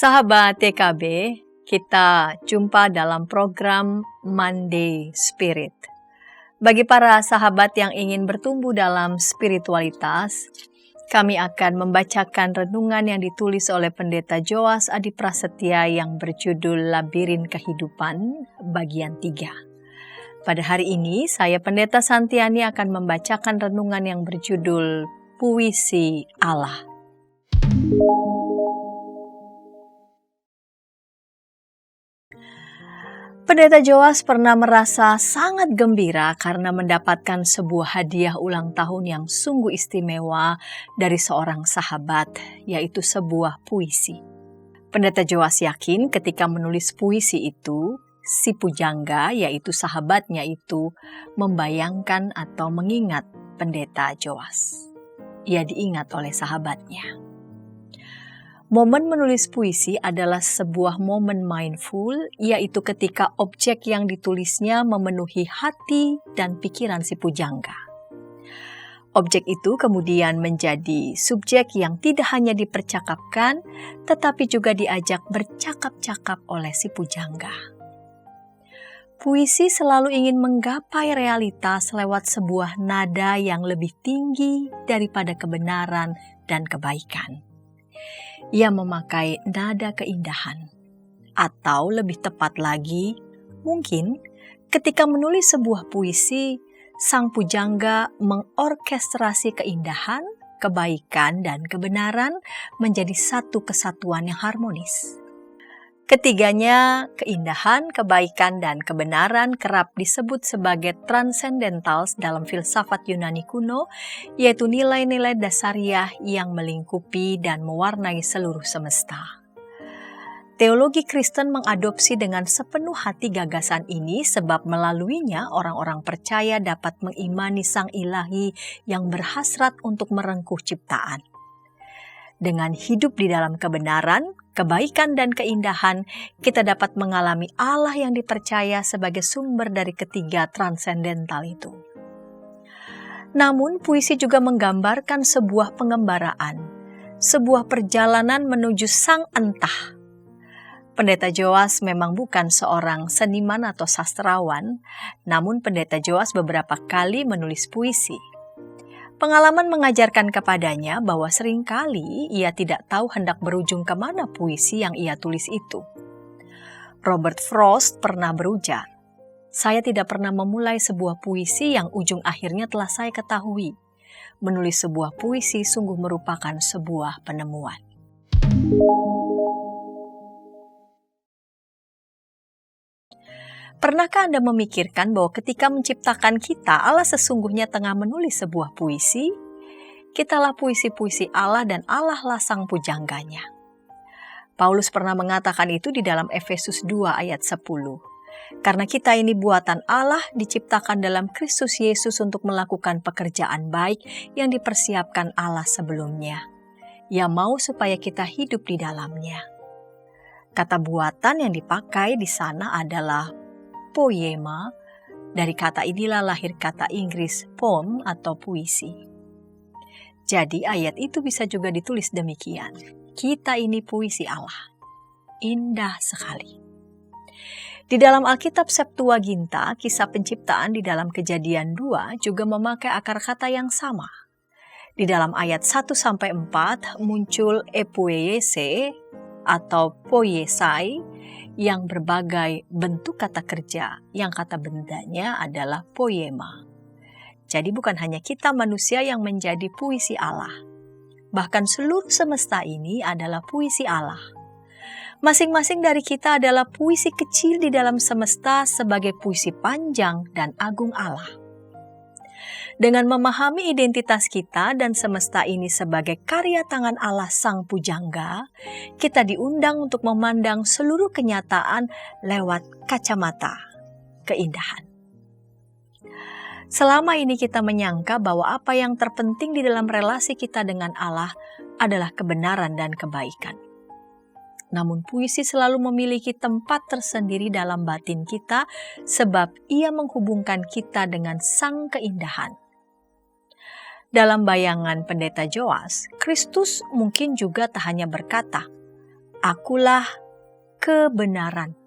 Sahabat TKB, kita jumpa dalam program Monday Spirit. Bagi para sahabat yang ingin bertumbuh dalam spiritualitas, kami akan membacakan renungan yang ditulis oleh Pendeta Joas Adi Prasetya yang berjudul Labirin Kehidupan, bagian 3. Pada hari ini, saya Pendeta Santiani akan membacakan renungan yang berjudul Puisi Allah. Pendeta Joas pernah merasa sangat gembira karena mendapatkan sebuah hadiah ulang tahun yang sungguh istimewa dari seorang sahabat, yaitu sebuah puisi. Pendeta Joas yakin ketika menulis puisi itu, si pujangga, yaitu sahabatnya itu, membayangkan atau mengingat Pendeta Joas. Ia diingat oleh sahabatnya. Momen menulis puisi adalah sebuah momen mindful, yaitu ketika objek yang ditulisnya memenuhi hati dan pikiran si pujangga. Objek itu kemudian menjadi subjek yang tidak hanya dipercakapkan, tetapi juga diajak bercakap-cakap oleh si pujangga. Puisi selalu ingin menggapai realitas lewat sebuah nada yang lebih tinggi daripada kebenaran dan kebaikan. Ia memakai nada keindahan, atau lebih tepat lagi, mungkin ketika menulis sebuah puisi, sang pujangga mengorkestrasi keindahan, kebaikan, dan kebenaran menjadi satu kesatuan yang harmonis. Ketiganya, keindahan, kebaikan, dan kebenaran kerap disebut sebagai transcendentals dalam filsafat Yunani kuno, yaitu nilai-nilai dasariah yang melingkupi dan mewarnai seluruh semesta. Teologi Kristen mengadopsi dengan sepenuh hati gagasan ini sebab melaluinya orang-orang percaya dapat mengimani Sang Ilahi yang berhasrat untuk merengkuh ciptaan. Dengan hidup di dalam kebenaran, kebaikan dan keindahan, kita dapat mengalami Allah yang dipercaya sebagai sumber dari ketiga transendental itu. Namun, puisi juga menggambarkan sebuah pengembaraan, sebuah perjalanan menuju Sang Entah. Pendeta Joas memang bukan seorang seniman atau sastrawan, namun Pendeta Joas beberapa kali menulis puisi. Pengalaman mengajarkan kepadanya bahwa seringkali ia tidak tahu hendak berujung kemana puisi yang ia tulis itu. Robert Frost pernah berujar, "Saya tidak pernah memulai sebuah puisi yang ujung akhirnya telah saya ketahui. Menulis sebuah puisi sungguh merupakan sebuah penemuan." Pernahkah Anda memikirkan bahwa ketika menciptakan kita, Allah sesungguhnya tengah menulis sebuah puisi? Kitalah puisi-puisi Allah dan Allah lah sang pujangganya. Paulus pernah mengatakan itu di dalam Efesus 2 ayat 10. Karena kita ini buatan Allah diciptakan dalam Kristus Yesus untuk melakukan pekerjaan baik yang dipersiapkan Allah sebelumnya. Ia mau supaya kita hidup di dalamnya. Kata buatan yang dipakai di sana adalah poema. Dari kata inilah lahir kata Inggris poem atau puisi. Jadi ayat itu bisa juga ditulis demikian. Kita ini puisi Allah. Indah sekali. Di dalam Alkitab Septuaginta, kisah penciptaan di dalam Kejadian 2 juga memakai akar kata yang sama. Di dalam ayat 1-4 muncul epoiese atau poiesai, yang berbagai bentuk kata kerja, yang kata bendanya adalah poema. Jadi bukan hanya kita manusia yang menjadi puisi Allah. Bahkan seluruh semesta ini adalah puisi Allah. Masing-masing dari kita adalah puisi kecil di dalam semesta sebagai puisi panjang dan agung Allah. Dengan memahami identitas kita dan semesta ini sebagai karya tangan Allah Sang Pujangga, kita diundang untuk memandang seluruh kenyataan lewat kacamata keindahan. Selama ini kita menyangka bahwa apa yang terpenting di dalam relasi kita dengan Allah adalah kebenaran dan kebaikan. Namun puisi selalu memiliki tempat tersendiri dalam batin kita sebab ia menghubungkan kita dengan sang keindahan. Dalam bayangan Pendeta Joas, Kristus mungkin juga tak hanya berkata, Akulah kebenaran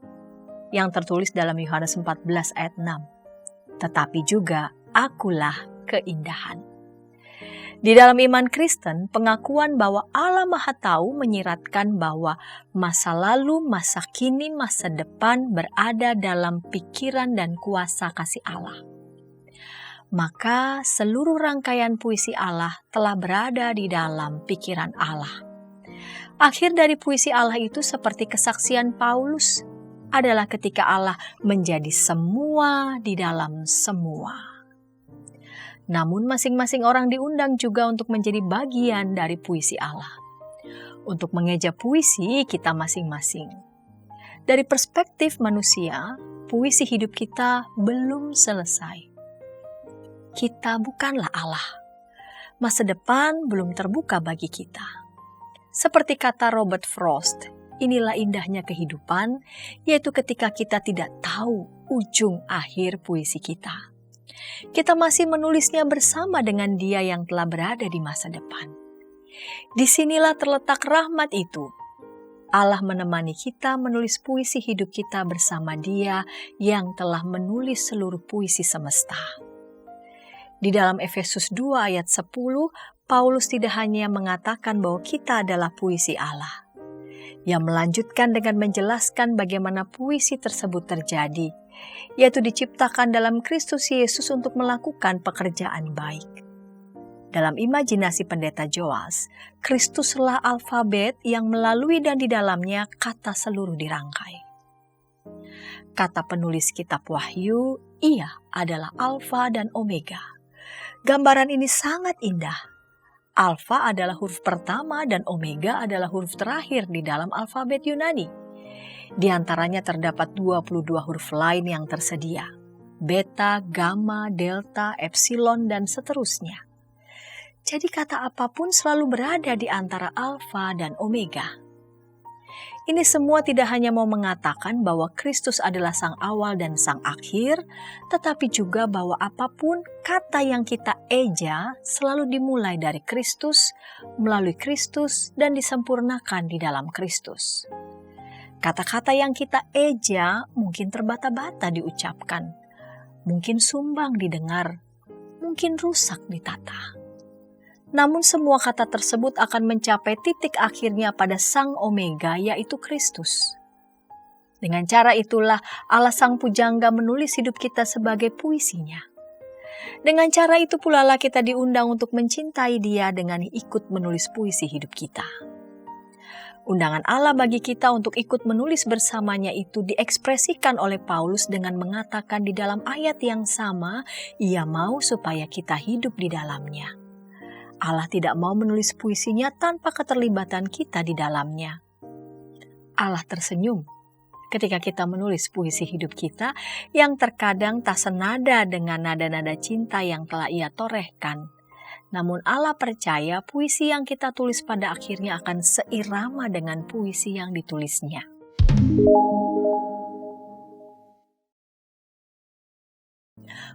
yang tertulis dalam Yohanes 14 ayat 6. Tetapi juga akulah keindahan. Di dalam iman Kristen, pengakuan bahwa Allah Maha Tahu menyiratkan bahwa masa lalu, masa kini, masa depan berada dalam pikiran dan kuasa kasih Allah. Maka seluruh rangkaian puisi Allah telah berada di dalam pikiran Allah. Akhir dari puisi Allah itu seperti kesaksian Paulus adalah ketika Allah menjadi semua di dalam semua. Namun masing-masing orang diundang juga untuk menjadi bagian dari puisi Allah. Untuk mengeja puisi kita masing-masing. Dari perspektif manusia, puisi hidup kita belum selesai. Kita bukanlah Allah. Masa depan belum terbuka bagi kita. Seperti kata Robert Frost, inilah indahnya kehidupan, yaitu ketika kita tidak tahu ujung akhir puisi kita. Kita masih menulisnya bersama dengan Dia yang telah berada di masa depan. Disinilah terletak rahmat itu. Allah menemani kita menulis puisi hidup kita bersama Dia yang telah menulis seluruh puisi semesta. Di dalam Efesus 2 ayat 10, Paulus tidak hanya mengatakan bahwa kita adalah puisi Allah. Ia melanjutkan dengan menjelaskan bagaimana puisi tersebut terjadi, yaitu diciptakan dalam Kristus Yesus untuk melakukan pekerjaan baik. Dalam imajinasi pendeta Joas, Kristuslah alfabet yang melalui dan di dalamnya kata seluruh dirangkai. Kata penulis kitab Wahyu, Ia adalah Alfa dan Omega. Gambaran ini sangat indah. Alfa adalah huruf pertama dan Omega adalah huruf terakhir di dalam alfabet Yunani. Di antaranya terdapat 22 huruf lain yang tersedia. Beta, gamma, delta, epsilon, dan seterusnya. Jadi kata apapun selalu berada di antara alfa dan omega. Ini semua tidak hanya mau mengatakan bahwa Kristus adalah sang awal dan sang akhir, tetapi juga bahwa apapun kata yang kita eja selalu dimulai dari Kristus, melalui Kristus, dan disempurnakan di dalam Kristus. Kata-kata yang kita eja mungkin terbata-bata diucapkan, mungkin sumbang didengar, mungkin rusak ditata. Namun semua kata tersebut akan mencapai titik akhirnya pada Sang Omega, yaitu Kristus. Dengan cara itulah Allah Sang Pujangga menulis hidup kita sebagai puisinya. Dengan cara itu pula lah kita diundang untuk mencintai Dia dengan ikut menulis puisi hidup kita. Undangan Allah bagi kita untuk ikut menulis bersamanya itu diekspresikan oleh Paulus dengan mengatakan di dalam ayat yang sama, Ia mau supaya kita hidup di dalamnya. Allah tidak mau menulis puisinya tanpa keterlibatan kita di dalamnya. Allah tersenyum ketika kita menulis puisi hidup kita yang terkadang tak senada dengan nada-nada cinta yang telah Ia torehkan. Namun Allah percaya puisi yang kita tulis pada akhirnya akan seirama dengan puisi yang ditulisnya.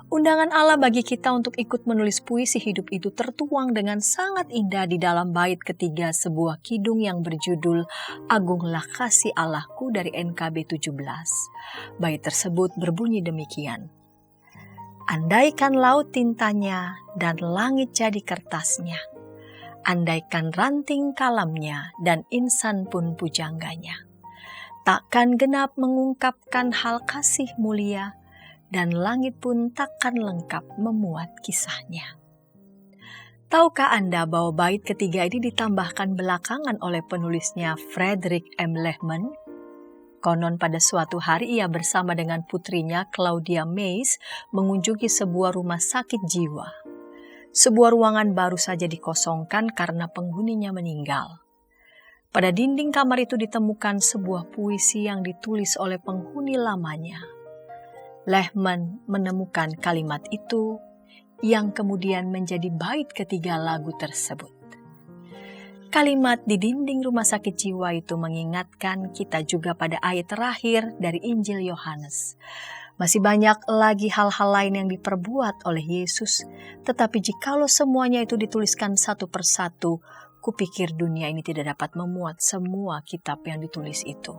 Undangan Allah bagi kita untuk ikut menulis puisi hidup itu tertuang dengan sangat indah di dalam bait ketiga sebuah kidung yang berjudul Agunglah Kasih Allahku dari NKB 17. Bait tersebut berbunyi demikian. Andaikan laut tintanya dan langit jadi kertasnya, andaikan ranting kalamnya dan insan pun pujangganya, takkan genap mengungkapkan hal kasih mulia, dan langit pun takkan lengkap memuat kisahnya. Tahukah Anda bahwa bait ketiga ini ditambahkan belakangan oleh penulisnya Frederick M. Lehman? Konon pada suatu hari ia bersama dengan putrinya Claudia Mays mengunjungi sebuah rumah sakit jiwa. Sebuah ruangan baru saja dikosongkan karena penghuninya meninggal. Pada dinding kamar itu ditemukan sebuah puisi yang ditulis oleh penghuni lamanya. Lehman menemukan kalimat itu yang kemudian menjadi bait ketiga lagu tersebut. Kalimat di dinding rumah sakit jiwa itu mengingatkan kita juga pada ayat terakhir dari Injil Yohanes. Masih banyak lagi hal-hal lain yang diperbuat oleh Yesus, tetapi jikalau semuanya itu dituliskan satu persatu, Kupikir dunia ini tidak dapat memuat semua kitab yang ditulis itu.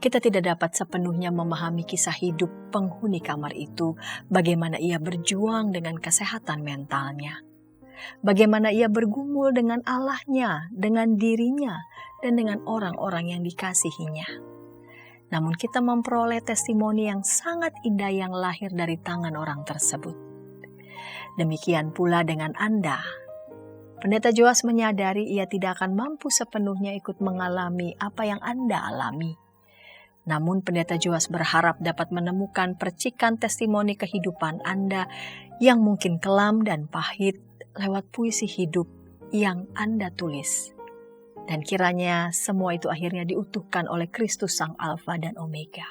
Kita tidak dapat sepenuhnya memahami kisah hidup penghuni kamar itu, bagaimana ia berjuang dengan kesehatan mentalnya, bagaimana ia bergumul dengan Allahnya, dengan dirinya, dan dengan orang-orang yang dikasihinya. Namun kita memperoleh testimoni yang sangat indah yang lahir dari tangan orang tersebut. Demikian pula dengan Anda. Pendeta Joas menyadari ia tidak akan mampu sepenuhnya ikut mengalami apa yang Anda alami. Namun Pendeta Joas berharap dapat menemukan percikan testimoni kehidupan Anda yang mungkin kelam dan pahit lewat puisi hidup yang Anda tulis. Dan kiranya semua itu akhirnya diutuhkan oleh Kristus Sang Alfa dan Omega.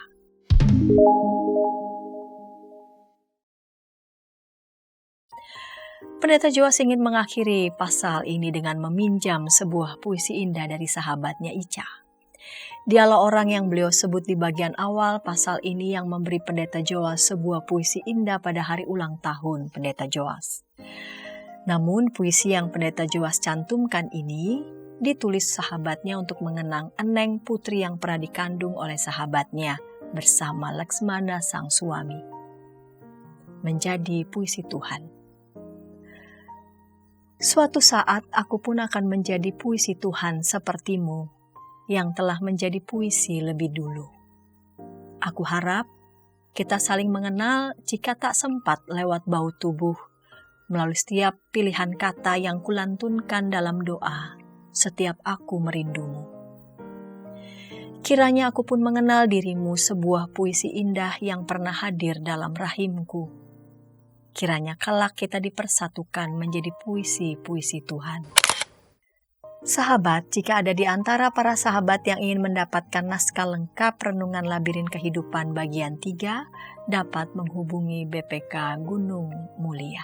Pendeta Joas ingin mengakhiri pasal ini dengan meminjam sebuah puisi indah dari sahabatnya Ica. Dialah orang yang beliau sebut di bagian awal pasal ini yang memberi Pendeta Joas sebuah puisi indah pada hari ulang tahun Pendeta Joas. Namun puisi yang Pendeta Joas cantumkan ini ditulis sahabatnya untuk mengenang Eneng, putri yang pernah dikandung oleh sahabatnya bersama Laksmana sang suami. Menjadi puisi Tuhan. Suatu saat aku pun akan menjadi puisi Tuhan sepertimu yang telah menjadi puisi lebih dulu. Aku harap kita saling mengenal jika tak sempat lewat bau tubuh, melalui setiap pilihan kata yang kulantunkan dalam doa setiap aku merindumu. Kiranya aku pun mengenal dirimu sebuah puisi indah yang pernah hadir dalam rahimku. Kiranya kelak kita dipersatukan menjadi puisi-puisi Tuhan. Sahabat, jika ada di antara para sahabat yang ingin mendapatkan naskah lengkap Renungan Labirin Kehidupan bagian 3, dapat menghubungi BPK Gunung Mulia.